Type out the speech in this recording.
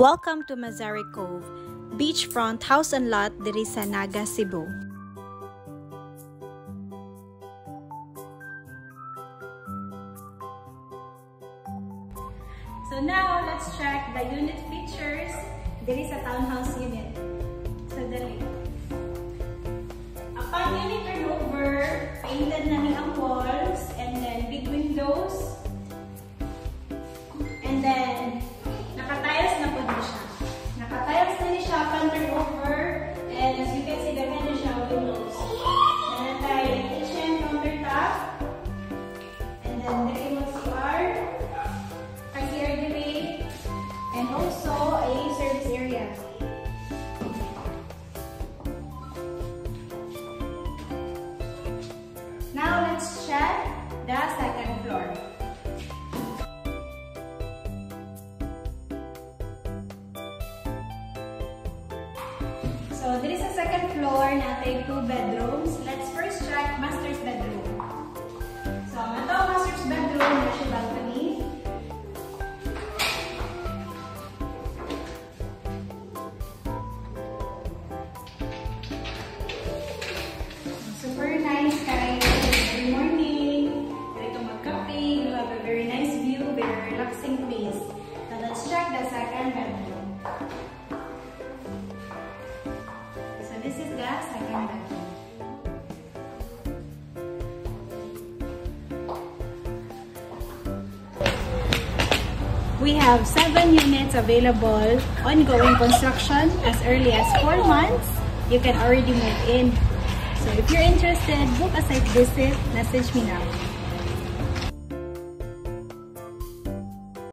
Welcome to Mazari Cove, beachfront house and lot diri sa Naga, Cebu. So now, let's check the unit features diri sa townhouse unit. So dali. Upon unit turnover, painted na ni ang walls and then big windows. And then naka-tiles na po din siya. Naka-tiles na ni siya upon turnover, and as you can see, daghan na siya windows. Meron tayo kitchen countertop, and then the remote CR, a CR debate, and also a service area. Now let's check the second floor. So, there is a second floor natin 2 bedrooms. Let's first check master's bedroom. So, ito ang master's bedroom, there's a balcony. Super nice guys. Every morning, dito magkape. You have a very nice view, very relaxing place. Now, let's check the second bedroom. This is the second bedroom. We have 7 units available, ongoing construction as early as 4 months. You can already move in. So if you're interested, book a site visit, message me now.